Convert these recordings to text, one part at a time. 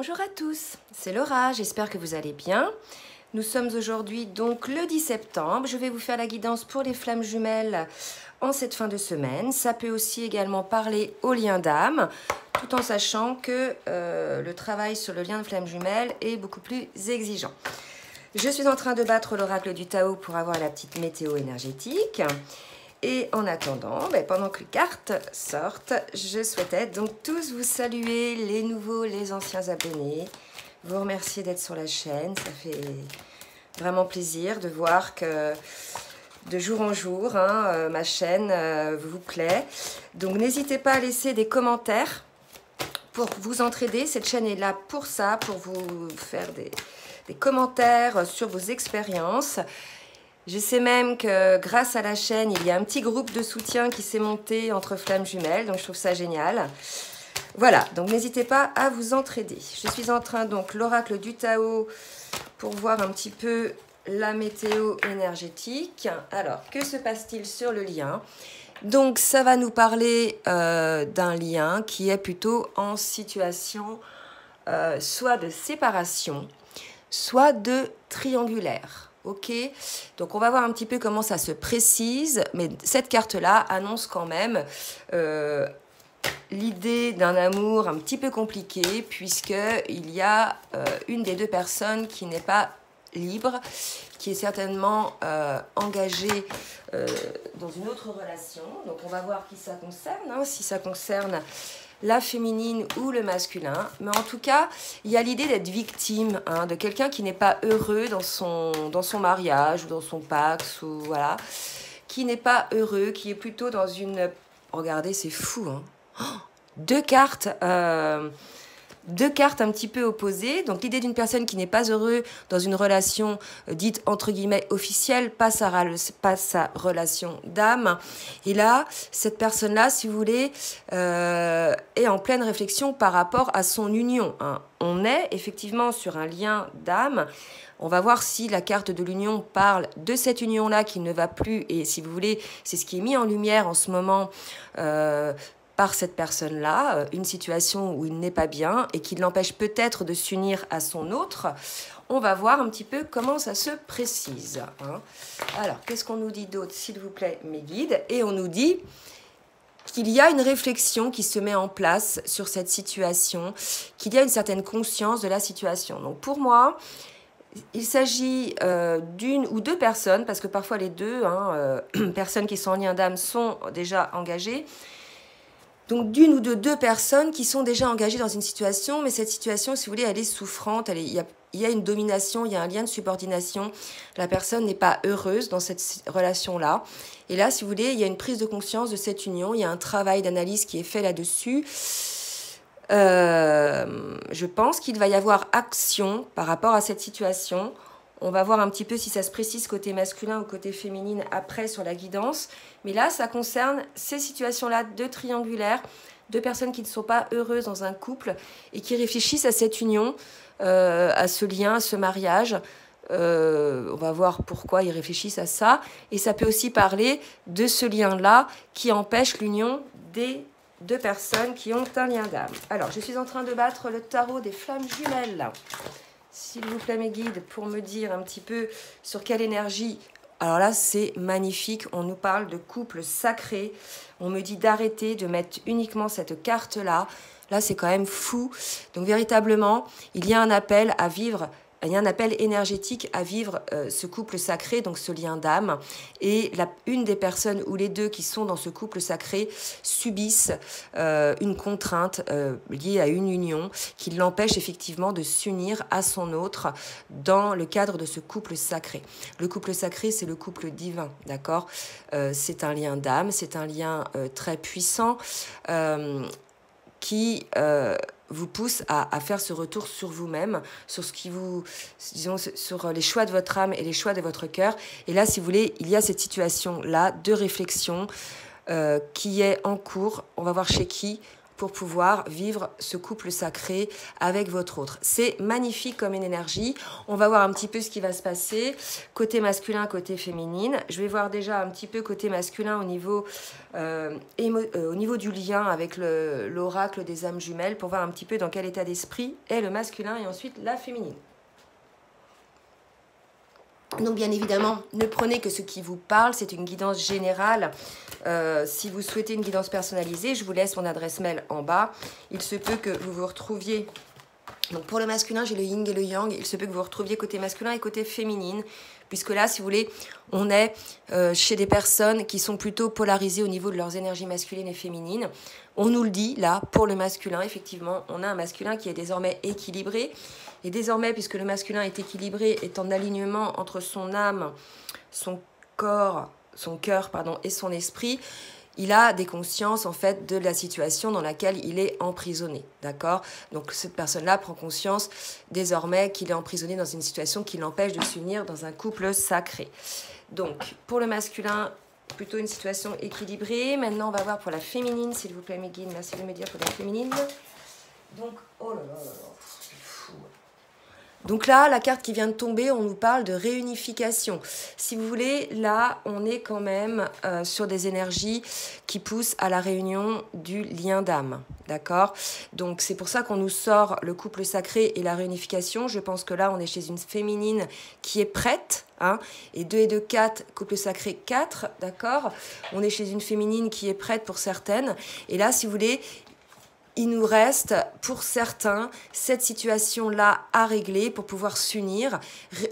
Bonjour à tous, c'est Laura, j'espère que vous allez bien. Nous sommes aujourd'hui donc le 10 septembre. Je vais vous faire la guidance pour les flammes jumelles en cette fin de semaine. Ça peut aussi également parler au lien d'âme, tout en sachant que le travail sur le lien de flamme jumelle est beaucoup plus exigeant. Je suis en train de battre l'oracle du Tao pour avoir la petite météo énergétique. Et en attendant, pendant que les cartes sortent, je souhaitais donc tous vous saluer, les nouveaux, les anciens abonnés. Vous remercier d'être sur la chaîne, ça fait vraiment plaisir de voir que de jour en jour, ma chaîne vous plaît. Donc n'hésitez pas à laisser des commentaires pour vous entraider. Cette chaîne est là pour ça, pour vous faire des commentaires sur vos expériences. Je sais même que grâce à la chaîne, il y a un petit groupe de soutien qui s'est monté entre flammes jumelles, donc je trouve ça génial. Voilà, donc n'hésitez pas à vous entraider. Je suis en train, donc, l'oracle du Tao pour voir un petit peu la météo énergétique. Alors, que se passe-t-il sur le lien? Donc, ça va nous parler d'un lien qui est plutôt en situation soit de séparation, soit de triangulaire. Ok, donc on va voir un petit peu comment ça se précise, mais cette carte-là annonce quand même l'idée d'un amour un petit peu compliqué, puisqu'il y a une des deux personnes qui n'est pas libre, qui est certainement engagée dans une autre relation. Donc on va voir qui ça concerne, si ça concerne la féminine ou le masculin, mais en tout cas, il y a l'idée d'être victime, de quelqu'un qui n'est pas heureux dans son mariage ou dans son pax, ou voilà, qui n'est pas heureux, qui est plutôt dans une... Regardez, c'est fou, deux cartes un petit peu opposées. Donc l'idée d'une personne qui n'est pas heureuse dans une relation dite entre guillemets officielle, pas sa relation d'âme. Et là, cette personne-là, si vous voulez, est en pleine réflexion par rapport à son union. On est effectivement sur un lien d'âme. On va voir si la carte de l'union parle de cette union-là qui ne va plus. Et si vous voulez, c'est ce qui est mis en lumière en ce moment par cette personne-là, une situation où il n'est pas bien et qui l'empêche peut-être de s'unir à son autre. On va voir un petit peu comment ça se précise. Alors, qu'est-ce qu'on nous dit d'autre, s'il vous plaît, mes guides? Et on nous dit qu'il y a une réflexion qui se met en place sur cette situation, qu'il y a une certaine conscience de la situation. Donc, pour moi, il s'agit d'une ou deux personnes, parce que parfois les deux personnes qui sont en lien d'âme sont déjà engagées. Donc d'une ou de deux personnes qui sont déjà engagées dans une situation, mais cette situation, si vous voulez, elle est souffrante, il y a une domination, il y a un lien de subordination. La personne n'est pas heureuse dans cette relation-là. Et là, si vous voulez, il y a une prise de conscience de cette union, il y a un travail d'analyse qui est fait là-dessus. Je pense qu'il va y avoir action par rapport à cette situation. On va voir un petit peu si ça se précise côté masculin ou côté féminine après sur la guidance. Mais là, ça concerne ces situations-là de triangulaire, de personnes qui ne sont pas heureuses dans un couple et qui réfléchissent à cette union, à ce lien, à ce mariage. On va voir pourquoi ils réfléchissent à ça. Et ça peut aussi parler de ce lien-là qui empêche l'union des deux personnes qui ont un lien d'âme. Alors, je suis en train de battre le tarot des flammes jumelles. S'il vous plaît, mes guides, pour me dire un petit peu sur quelle énergie. Alors là, c'est magnifique. On nous parle de couple sacré. On me dit d'arrêter de mettre uniquement cette carte-là. Là, c'est quand même fou. Donc, véritablement, il y a un appel à vivre. Il y a un appel énergétique à vivre ce couple sacré, donc ce lien d'âme. Et une des personnes ou les deux qui sont dans ce couple sacré subissent une contrainte liée à une union qui l'empêche effectivement de s'unir à son autre dans le cadre de ce couple sacré. Le couple sacré, c'est le couple divin, d'accord? C'est un lien d'âme, c'est un lien très puissant qui... vous pousse à faire ce retour sur vous-même, sur ce qui vous, disons, sur les choix de votre âme et les choix de votre cœur. Et là, si vous voulez, il y a cette situation-là de réflexion qui est en cours. On va voir chez qui. pour pouvoir vivre ce couple sacré avec votre autre. C'est magnifique comme une énergie. On va voir un petit peu ce qui va se passer côté masculin, côté féminine. Je vais voir déjà un petit peu côté masculin au niveau du lien avec l'oracle des âmes jumelles pour voir un petit peu dans quel état d'esprit est le masculin et ensuite la féminine. Donc bien évidemment, ne prenez que ce qui vous parle, c'est une guidance générale. Si vous souhaitez une guidance personnalisée, je vous laisse mon adresse mail en bas. Il se peut que vous vous retrouviez, donc pour le masculin, j'ai le yin et le yang, il se peut que vous vous retrouviez côté masculin et côté féminine, puisque là, si vous voulez, on est chez des personnes qui sont plutôt polarisées au niveau de leurs énergies masculines et féminines. On nous le dit, là, pour le masculin, effectivement, on a un masculin qui est désormais équilibré. Et désormais, puisque le masculin est équilibré, est en alignement entre son âme, son corps, son cœur, et son esprit, il a des consciences, en fait, de la situation dans laquelle il est emprisonné, d'accord? Donc, cette personne-là prend conscience, désormais, qu'il est emprisonné dans une situation qui l'empêche de s'unir dans un couple sacré. Donc, pour le masculin, plutôt une situation équilibrée. Maintenant, on va voir pour la féminine, s'il vous plaît, mes guides. Merci de me dire pour la féminine. Donc, oh là là là là, c'est fou. Donc là, la carte qui vient de tomber, on nous parle de réunification. Si vous voulez, là, on est quand même sur des énergies qui poussent à la réunion du lien d'âme. D'accord? Donc, c'est pour ça qu'on nous sort le couple sacré et la réunification. Je pense que là, on est chez une féminine qui est prête. Hein, et 2 et 2, 4, couple sacré 4. D'accord? On est chez une féminine qui est prête pour certaines. Et là, si vous voulez, il nous reste, pour certains, cette situation-là à régler pour pouvoir s'unir.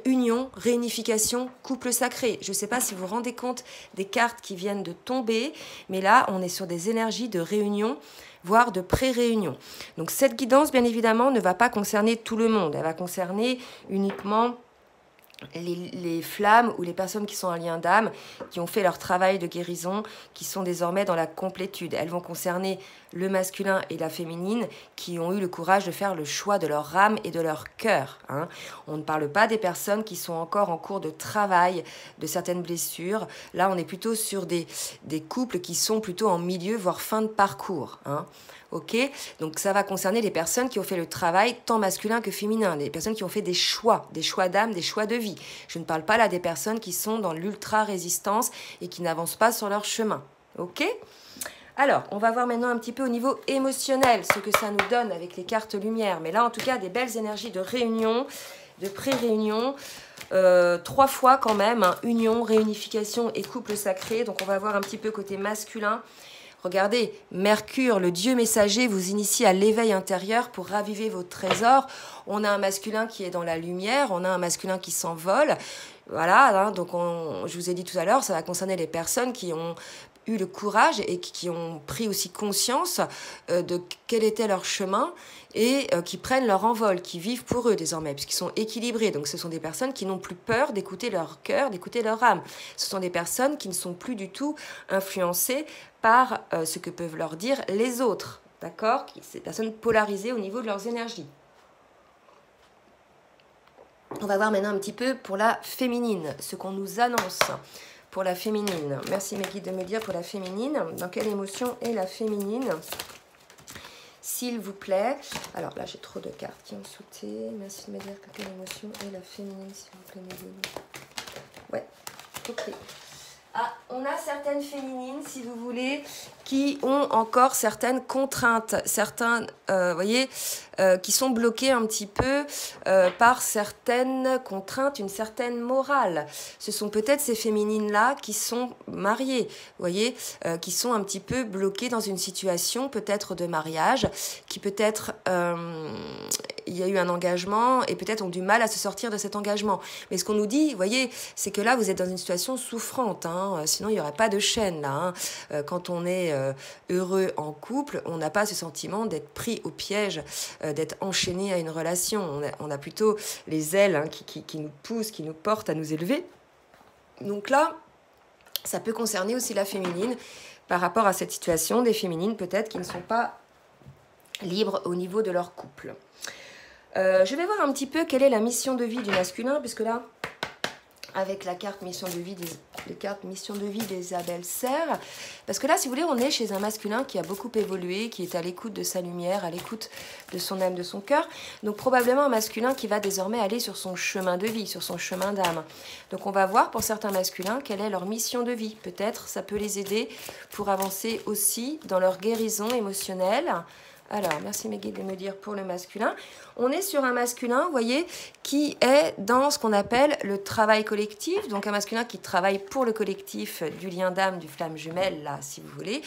Union, réunification, couple sacré. Je ne sais pas si vous vous rendez compte des cartes qui viennent de tomber, mais là, on est sur des énergies de réunion, voire de pré-réunion. Donc cette guidance, bien évidemment, ne va pas concerner tout le monde. Elle va concerner uniquement les flammes ou les personnes qui sont en lien d'âme, qui ont fait leur travail de guérison, qui sont désormais dans la complétude. Elles vont concerner le masculin et la féminine, qui ont eu le courage de faire le choix de leur âme et de leur cœur. Hein. On ne parle pas des personnes qui sont encore en cours de travail de certaines blessures. Là, on est plutôt sur des couples qui sont plutôt en milieu, voire fin de parcours. Hein. Ok, donc ça va concerner les personnes qui ont fait le travail tant masculin que féminin, les personnes qui ont fait des choix d'âme, des choix de vie. Je ne parle pas là des personnes qui sont dans l'ultra-résistance et qui n'avancent pas sur leur chemin. Ok? Alors, on va voir maintenant un petit peu au niveau émotionnel ce que ça nous donne avec les cartes lumière. Mais là, en tout cas, des belles énergies de réunion, de pré-réunion. 3 fois quand même, hein, union, réunification et couple sacré. Donc, on va voir un petit peu côté masculin. Regardez, Mercure, le dieu messager, vous initie à l'éveil intérieur pour raviver vos trésors. On a un masculin qui est dans la lumière, on a un masculin qui s'envole. Voilà, hein, donc je vous ai dit tout à l'heure, ça va concerner les personnes qui ont eu le courage et qui ont pris aussi conscience de quel était leur chemin et qui prennent leur envol, qui vivent pour eux désormais, puisqu'ils sont équilibrés. Donc ce sont des personnes qui n'ont plus peur d'écouter leur cœur, d'écouter leur âme. Ce sont des personnes qui ne sont plus du tout influencées par ce que peuvent leur dire les autres. D'accord? Ces personnes polarisées au niveau de leurs énergies. On va voir maintenant un petit peu pour la féminine, ce qu'on nous annonce pour la féminine. Merci mes guides de me dire pour la féminine. Dans quelle émotion est la féminine? S'il vous plaît. Alors là, j'ai trop de cartes qui ont sauté. Merci de me dire quelle émotion est la féminine, s'il vous plaît, mes guides. Ouais, ok. Ah, on a certaines féminines, si vous voulez, qui ont encore certaines contraintes, certains, voyez, qui sont bloquées un petit peu par certaines contraintes, une certaine morale. Ce sont peut-être ces féminines-là qui sont mariées, vous voyez, qui sont un petit peu bloquées dans une situation peut-être de mariage, qui peut-être, il y a eu un engagement et peut-être ont du mal à se sortir de cet engagement. Mais ce qu'on nous dit, vous voyez, c'est que là, vous êtes dans une situation souffrante, hein, sinon il n'y aurait pas de chaîne là. Hein. Quand on est heureux en couple, on n'a pas ce sentiment d'être pris au piège, d'être enchaîné à une relation. On a plutôt les ailes hein, qui nous poussent, qui nous portent à nous élever. Donc là, ça peut concerner aussi la féminine par rapport à cette situation des féminines peut-être qui ne sont pas libres au niveau de leur couple. Je vais voir un petit peu quelle est la mission de vie du masculin, puisque là, avec la carte mission de vie d'Isabelle Serre. Parce que là, si vous voulez, on est chez un masculin qui a beaucoup évolué, qui est à l'écoute de sa lumière, à l'écoute de son âme, de son cœur. Donc probablement un masculin qui va désormais aller sur son chemin de vie, sur son chemin d'âme. Donc on va voir pour certains masculins quelle est leur mission de vie. Peut-être ça peut les aider pour avancer aussi dans leur guérison émotionnelle. Alors, merci mes guides de me dire pour le masculin. On est sur un masculin, vous voyez, qui est dans ce qu'on appelle le travail collectif. Donc, un masculin qui travaille pour le collectif du lien d'âme, du flamme jumelle, là, si vous voulez.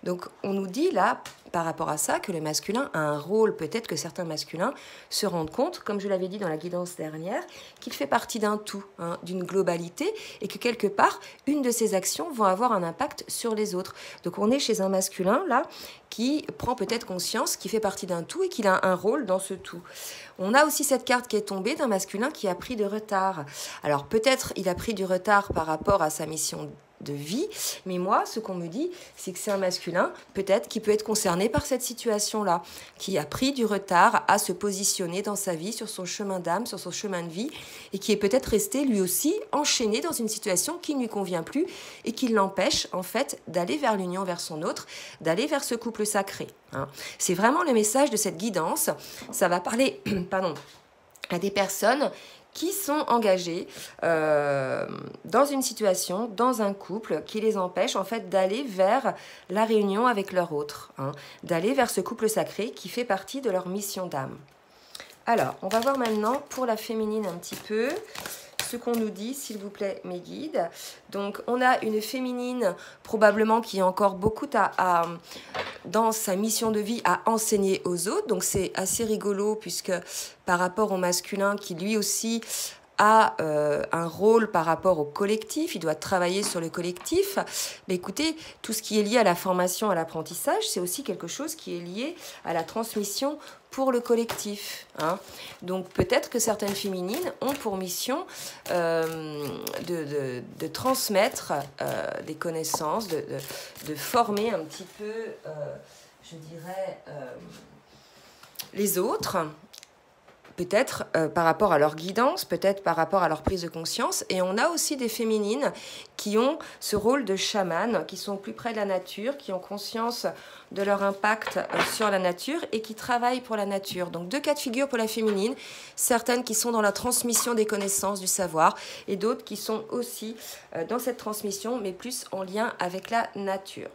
Donc, on nous dit là, par rapport à ça, que le masculin a un rôle. Peut-être que certains masculins se rendent compte, comme je l'avais dit dans la guidance dernière, qu'il fait partie d'un tout, hein, d'une globalité, et que quelque part, une de ses actions va avoir un impact sur les autres. Donc, on est chez un masculin, là, qui prend peut-être conscience qu'il fait partie d'un tout et qu'il a un rôle dans ce tout. On a aussi cette carte qui est tombée d'un masculin qui a pris de retard. Alors peut-être il a pris du retard par rapport à sa mission de vie, mais moi, ce qu'on me dit, c'est que c'est un masculin, peut-être, qui peut être concerné par cette situation-là, qui a pris du retard à se positionner dans sa vie, sur son chemin d'âme, sur son chemin de vie, et qui est peut-être resté, lui aussi, enchaîné dans une situation qui ne lui convient plus et qui l'empêche, en fait, d'aller vers l'union, vers son autre, d'aller vers ce couple sacré. Hein. C'est vraiment le message de cette guidance. Ça va parler, pardon, à des personnes qui sont engagés dans une situation, dans un couple, qui les empêche en fait d'aller vers la réunion avec leur autre, hein, d'aller vers ce couple sacré qui fait partie de leur mission d'âme. Alors, on va voir maintenant pour la féminine un petit peu ce qu'on nous dit, s'il vous plaît, mes guides. Donc, on a une féminine probablement qui a encore beaucoup dans sa mission de vie à enseigner aux autres. Donc, c'est assez rigolo puisque par rapport au masculin qui lui aussi a un rôle par rapport au collectif, il doit travailler sur le collectif. Mais écoutez, tout ce qui est lié à la formation, à l'apprentissage, c'est aussi quelque chose qui est lié à la transmission pour le collectif. Hein. Donc peut-être que certaines féminines ont pour mission de transmettre des connaissances, de former un petit peu, je dirais, les autres, peut-être par rapport à leur guidance, peut-être par rapport à leur prise de conscience. Et on a aussi des féminines qui ont ce rôle de chaman, qui sont plus près de la nature, qui ont conscience de leur impact sur la nature et qui travaillent pour la nature. Donc deux cas de figure pour la féminine, certaines qui sont dans la transmission des connaissances, du savoir, et d'autres qui sont aussi dans cette transmission, mais plus en lien avec la nature.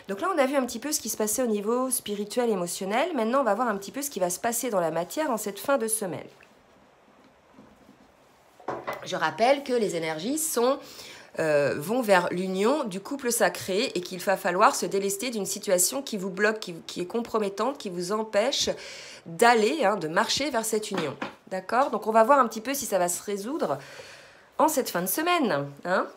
Donc là, on a vu un petit peu ce qui se passait au niveau spirituel, émotionnel. Maintenant, on va voir un petit peu ce qui va se passer dans la matière en cette fin de semaine. Je rappelle que les énergies vont vers l'union du couple sacré et qu'il va falloir se délester d'une situation qui vous bloque, qui est compromettante, qui vous empêche d'aller, de marcher vers cette union. D'accord? Donc on va voir un petit peu si ça va se résoudre en cette fin de semaine. Hein?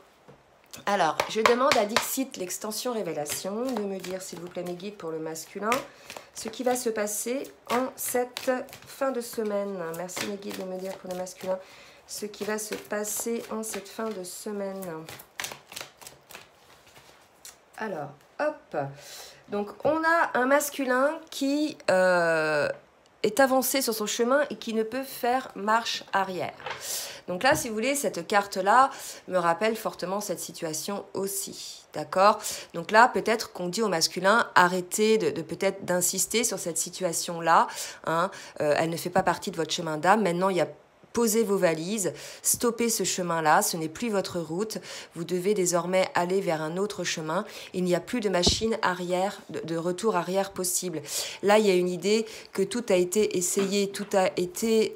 Alors, je demande à Dixit, l'extension révélation, de me dire, s'il vous plaît, mes guides pour le masculin, ce qui va se passer en cette fin de semaine. Merci, mes guides, de me dire pour le masculin ce qui va se passer en cette fin de semaine. Alors, hop. Donc, on a un masculin qui est avancé sur son chemin et qui ne peut faire marche arrière. Donc là, si vous voulez, cette carte-là me rappelle fortement cette situation aussi. D'accord? Donc là, peut-être qu'on dit au masculin, arrêtez peut-être d'insister sur cette situation-là. Hein, elle ne fait pas partie de votre chemin d'âme. Maintenant, il y a posez vos valises, stoppez ce chemin-là, ce n'est plus votre route, vous devez désormais aller vers un autre chemin, il n'y a plus de machine arrière, de retour arrière possible. Là, il y a une idée que tout a été essayé, tout a été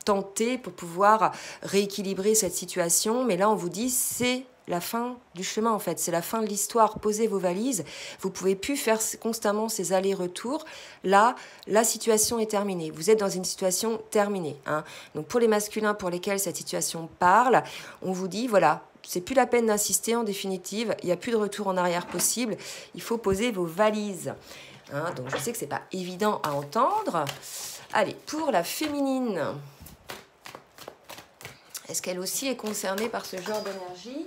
tenté pour pouvoir rééquilibrer cette situation, mais là, on vous dit, c'est la fin du chemin en fait, c'est la fin de l'histoire. Posez vos valises, vous pouvez plus faire constamment ces allers-retours. Là, la situation est terminée. Vous êtes dans une situation terminée. Hein. Donc pour les masculins pour lesquels cette situation parle, on vous dit voilà, c'est plus la peine d'insister en définitive, il n'y a plus de retour en arrière possible, il faut poser vos valises. Hein, donc je sais que c'est pas évident à entendre. Allez, pour la féminine, est-ce qu'elle aussi est concernée par ce genre d'énergie ?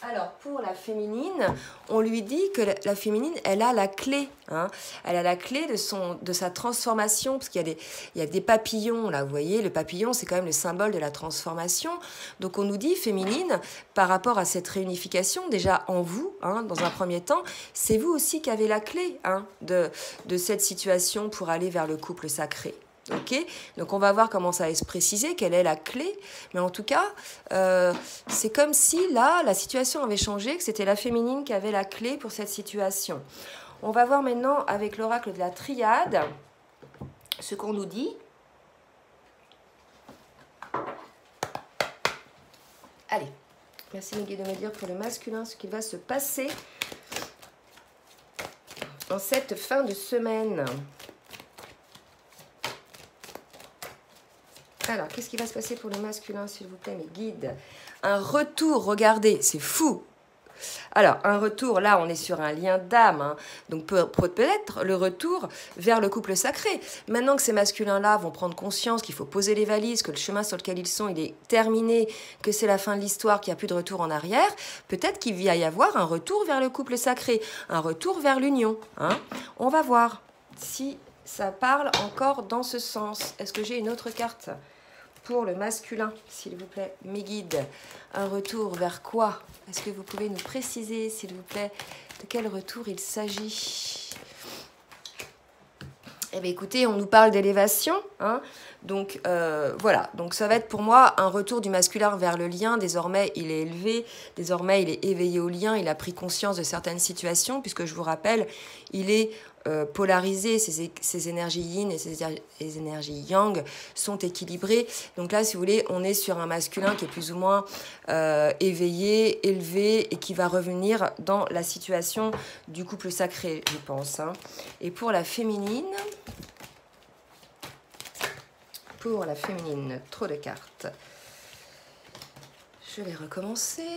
Alors, pour la féminine, on lui dit que la féminine, elle a la clé. Hein. Elle a la clé de sa transformation, parce qu'il y a des papillons, là, vous voyez, le papillon, c'est quand même le symbole de la transformation. Donc, on nous dit, féminine, par rapport à cette réunification, déjà en vous, hein, dans un premier temps, c'est vous aussi qui avez la clé hein, de cette situation pour aller vers le couple sacré. Ok, donc on va voir comment ça va se préciser, quelle est la clé. Mais en tout cas, c'est comme si là, la situation avait changé, que c'était la féminine qui avait la clé pour cette situation. On va voir maintenant avec l'oracle de la triade ce qu'on nous dit. Allez, merci mes guides de me dire pour le masculin ce qui va se passer en cette fin de semaine. Alors, qu'est-ce qui va se passer pour le masculin, s'il vous plaît, mes guides? Un retour, regardez, c'est fou. Alors, un retour, là, on est sur un lien d'âme. Hein, donc, peut-être le retour vers le couple sacré. Maintenant que ces masculins-là vont prendre conscience qu'il faut poser les valises, que le chemin sur lequel ils sont, il est terminé, que c'est la fin de l'histoire, qu'il n'y a plus de retour en arrière, peut-être qu'il va y avoir un retour vers le couple sacré, un retour vers l'union. Hein. On va voir si ça parle encore dans ce sens. Est-ce que j'ai une autre carte pour le masculin, s'il vous plaît, mes guides? Un retour vers quoi? Est-ce que vous pouvez nous préciser, s'il vous plaît, de quel retour il s'agit? Eh bien, écoutez, on nous parle d'élévation, hein. Donc, voilà. Donc, ça va être pour moi un retour du masculin vers le lien. Désormais, il est élevé. Désormais, il est éveillé au lien. Il a pris conscience de certaines situations, puisque je vous rappelle, il est polarisé. Ses énergies yin et ses énergies yang sont équilibrées. Donc là, si vous voulez, on est sur un masculin qui est plus ou moins éveillé, élevé, et qui va revenir dans la situation du couple sacré, je pense. Hein. Et pour la féminine... Pour la féminine, trop de cartes. Je vais recommencer.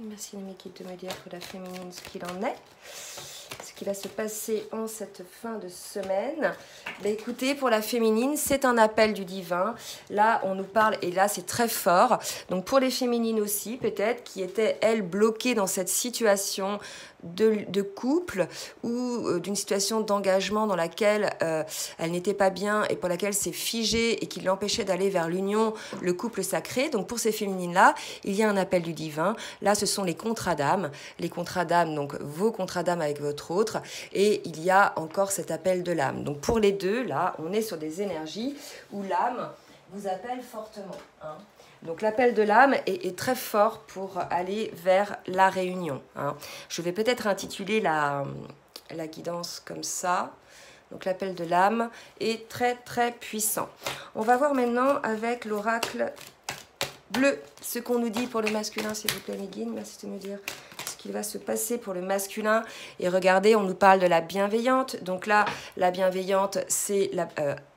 Merci mes guides de me dire pour la féminine ce qu'il en est. Ce qui va se passer en cette fin de semaine. Ben écoutez, pour la féminine, c'est un appel du divin. Là, on nous parle, et là, c'est très fort. Donc, pour les féminines aussi, peut-être, qui étaient, elles, bloquées dans cette situation de couple ou d'une situation d'engagement dans laquelle elle n'était pas bien et pour laquelle c'est figé et qui l'empêchait d'aller vers l'union, le couple sacré. Donc, pour ces féminines-là, il y a un appel du divin. Là, ce sont les contrats d'âme. Les contrats d'âme, donc vos contrats d'âme avec votre autre. Et il y a encore cet appel de l'âme. Donc, pour les deux, là, on est sur des énergies où l'âme vous appelle fortement. Hein. Donc l'appel de l'âme est très fort pour aller vers la réunion. Hein. Je vais peut-être intituler la guidance comme ça. Donc l'appel de l'âme est très très puissant. On va voir maintenant avec l'oracle bleu ce qu'on nous dit pour le masculin, s'il vous plaît, mes guides. Merci de me dire ce qu'il va se passer pour le masculin. Et regardez, on nous parle de la bienveillante. Donc là, la bienveillante, c'est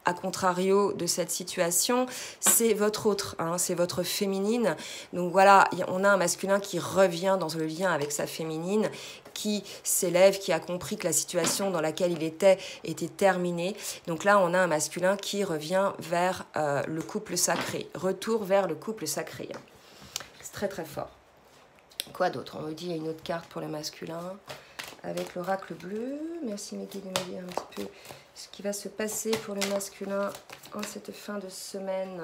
à contrario de cette situation, c'est votre autre, hein, c'est votre féminine. Donc voilà, on a un masculin qui revient dans le lien avec sa féminine, qui s'élève, qui a compris que la situation dans laquelle il était terminée. Donc là, on a un masculin qui revient vers le couple sacré, retour vers le couple sacré. C'est très très fort. Quoi d'autre? On me dit il y a une autre carte pour le masculin avec l'oracle bleu. Merci mes guides de me dire un petit peu ce qui va se passer pour le masculin en cette fin de semaine.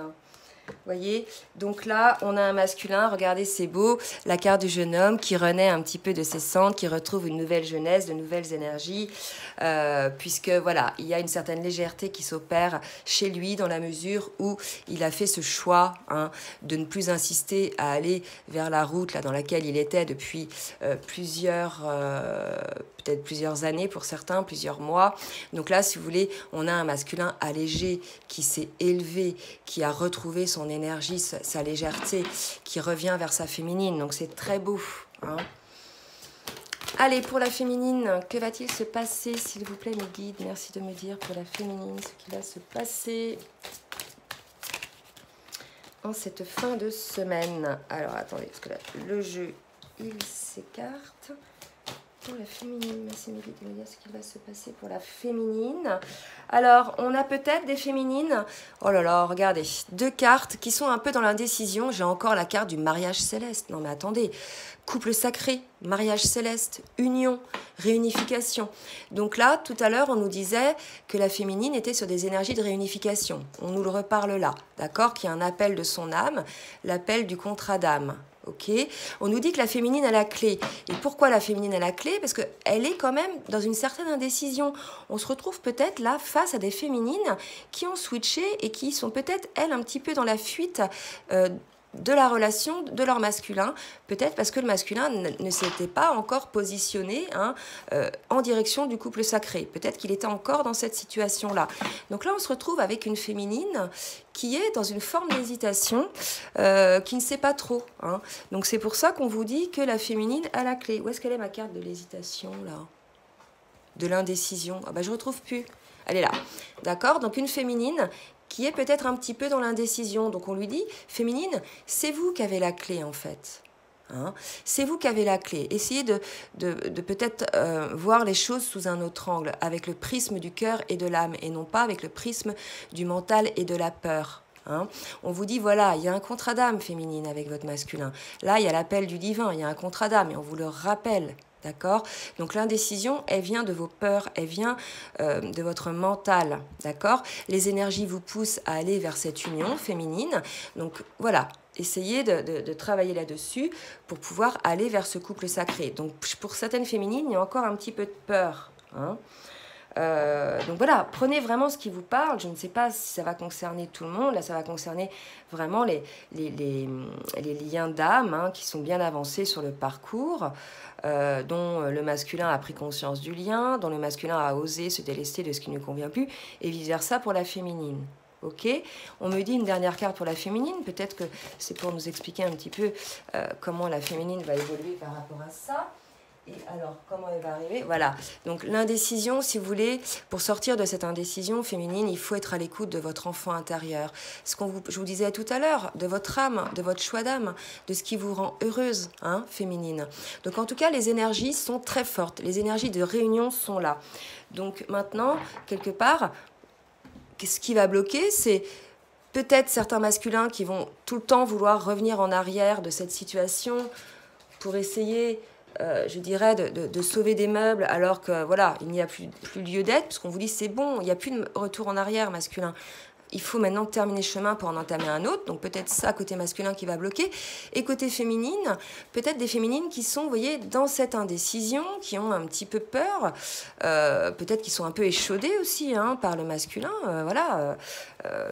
Vous voyez, donc là, on a un masculin, regardez, c'est beau, la carte du jeune homme qui renaît un petit peu de ses cendres, qui retrouve une nouvelle jeunesse, de nouvelles énergies, puisque voilà, il y a une certaine légèreté qui s'opère chez lui dans la mesure où il a fait ce choix hein, de ne plus insister à aller vers la route là, dans laquelle il était depuis peut-être plusieurs années pour certains, plusieurs mois. Donc là, si vous voulez, on a un masculin allégé qui s'est élevé, qui a retrouvé son énergie, sa légèreté, qui revient vers sa féminine. Donc c'est très beau. Hein. Allez, pour la féminine, que va-t-il se passer, s'il vous plaît, mes guides? Merci de me dire pour la féminine ce qui va se passer en cette fin de semaine. Alors, attendez, parce que là, le jeu, il s'écarte. Pour la féminine, merci Mehdi de me dire ce qu'il va se passer pour la féminine. Alors, on a peut-être des féminines. Oh là là, regardez, 2 cartes qui sont un peu dans l'indécision. J'ai encore la carte du mariage céleste. Non mais attendez, couple sacré, mariage céleste, union, réunification. Donc là, tout à l'heure, on nous disait que la féminine était sur des énergies de réunification. On nous le reparle là, d'accord? Qu'il y a un appel de son âme, l'appel du contrat d'âme. Ok, on nous dit que la féminine a la clé. Et pourquoi la féminine a la clé? Parce qu'elle est quand même dans une certaine indécision. On se retrouve peut-être là face à des féminines qui ont switché et qui sont peut-être, elles, un petit peu dans la fuite de la relation de leur masculin, peut-être parce que le masculin ne s'était pas encore positionné en direction du couple sacré. Peut-être qu'il était encore dans cette situation-là. Donc là, on se retrouve avec une féminine qui est dans une forme d'hésitation, qui ne sait pas trop. Donc c'est pour ça qu'on vous dit que la féminine a la clé. Où est-ce qu'elle est ma carte de l'hésitation, là? De l'indécision. Ah bah, je ne retrouve plus. Elle est là. D'accord? Donc une féminine qui est peut-être un petit peu dans l'indécision. Donc on lui dit, féminine, c'est vous qui avez la clé en fait. C'est vous qui avez la clé. Essayez de peut-être voir les choses sous un autre angle, avec le prisme du cœur et de l'âme, et non pas avec le prisme du mental et de la peur. On vous dit, voilà, il y a un contrat d'âme féminine avec votre masculin. Là, il y a l'appel du divin, il y a un contrat d'âme, et on vous le rappelle. D'accord? Donc l'indécision, elle vient de vos peurs, elle vient de votre mental. D'accord? Les énergies vous poussent à aller vers cette union féminine. Donc voilà, essayez de travailler là-dessus pour pouvoir aller vers ce couple sacré. Donc pour certaines féminines, il y a encore un petit peu de peur. Donc voilà, prenez vraiment ce qui vous parle. Je ne sais pas si ça va concerner tout le monde. Là, ça va concerner vraiment les liens d'âme qui sont bien avancés sur le parcours, dont le masculin a pris conscience du lien, dont le masculin a osé se délester de ce qui ne lui convient plus, et vice-versa pour la féminine. Ok, on me dit une dernière carte pour la féminine. Peut-être que c'est pour nous expliquer un petit peu comment la féminine va évoluer par rapport à ça. Et alors, comment elle va arriver? Voilà. Donc, l'indécision, si vous voulez, pour sortir de cette indécision féminine, il faut être à l'écoute de votre enfant intérieur. Je vous disais tout à l'heure, de votre âme, de votre choix d'âme, de ce qui vous rend heureuse, féminine. Donc, en tout cas, les énergies sont très fortes. Les énergies de réunion sont là. Donc, maintenant, quelque part, ce qui va bloquer, c'est peut-être certains masculins qui vont tout le temps vouloir revenir en arrière de cette situation pour essayer... je dirais, de sauver des meubles, alors que, voilà, il n'y a plus lieu d'être, parce qu'on vous dit, c'est bon, il n'y a plus de retour en arrière masculin. Il faut maintenant terminer le chemin pour en entamer un autre, donc peut-être ça, côté masculin, qui va bloquer. Et côté féminine, peut-être des féminines qui sont, vous voyez, dans cette indécision, qui ont un petit peu peur, peut-être qui sont un peu échaudées aussi par le masculin,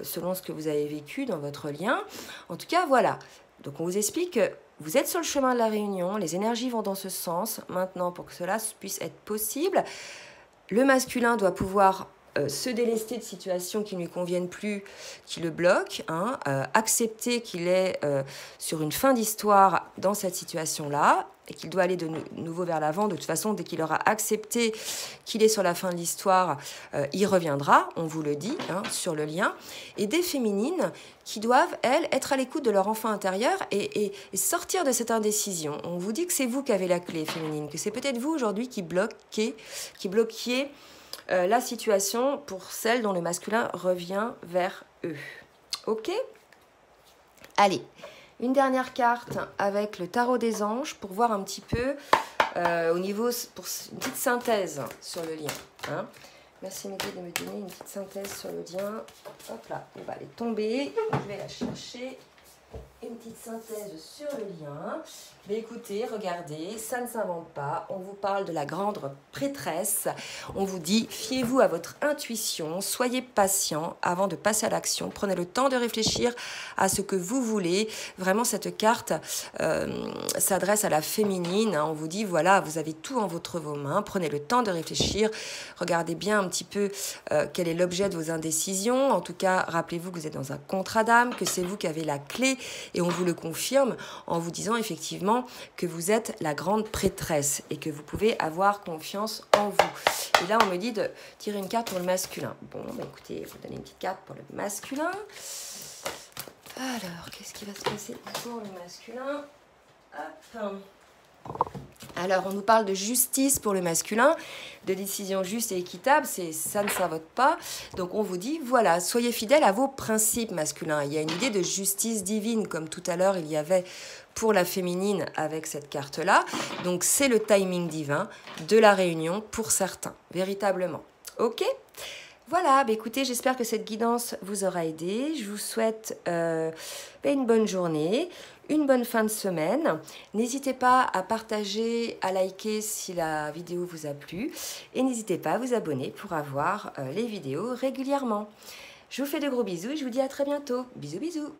selon ce que vous avez vécu dans votre lien. En tout cas, voilà. Donc on vous explique que vous êtes sur le chemin de la réunion, les énergies vont dans ce sens. Maintenant, pour que cela puisse être possible, le masculin doit pouvoir se délester de situations qui ne lui conviennent plus, qui le bloquent, accepter qu'il est sur une fin d'histoire dans cette situation-là, et qu'il doit aller de nouveau vers l'avant. De toute façon, dès qu'il aura accepté qu'il est sur la fin de l'histoire, il reviendra, on vous le dit, sur le lien. Et des féminines qui doivent, elles, être à l'écoute de leur enfant intérieur et sortir de cette indécision. On vous dit que c'est vous qui avez la clé féminine, que c'est peut-être vous aujourd'hui qui bloquiez la situation pour celle dont le masculin revient vers eux. Ok? Allez. Une dernière carte avec le tarot des anges pour voir un petit peu au niveau, pour une petite synthèse sur le lien. Merci Mehdi de me donner une petite synthèse sur le lien. Hop là, elle est tombée. Je vais la chercher. Une petite synthèse sur le lien. Mais écoutez, regardez, ça ne s'invente pas. On vous parle de la grande prêtresse. On vous dit, fiez-vous à votre intuition, soyez patient avant de passer à l'action. Prenez le temps de réfléchir à ce que vous voulez. Vraiment, cette carte s'adresse à la féminine. On vous dit, voilà, vous avez tout en vos mains. Prenez le temps de réfléchir. Regardez bien un petit peu quel est l'objet de vos indécisions. En tout cas, rappelez-vous que vous êtes dans un contrat d'âme, que c'est vous qui avez la clé. Et on vous le confirme en vous disant effectivement que vous êtes la grande prêtresse et que vous pouvez avoir confiance en vous. Et là, on me dit de tirer une carte pour le masculin. Bon, bah écoutez, je vais vous donner une petite carte pour le masculin. Alors, qu'est-ce qui va se passer pour le masculin? Hop. Alors, on nous parle de justice pour le masculin, de décision juste et équitable, ça ne s'invoque pas. Donc, on vous dit, voilà, soyez fidèles à vos principes masculins. Il y a une idée de justice divine, comme tout à l'heure, il y avait pour la féminine avec cette carte-là. Donc, c'est le timing divin de la réunion pour certains, véritablement. OK ? Voilà, écoutez, j'espère que cette guidance vous aura aidé. Je vous souhaite une bonne journée, une bonne fin de semaine. N'hésitez pas à partager, à liker si la vidéo vous a plu. Et n'hésitez pas à vous abonner pour avoir les vidéos régulièrement. Je vous fais de gros bisous et je vous dis à très bientôt. Bisous, bisous.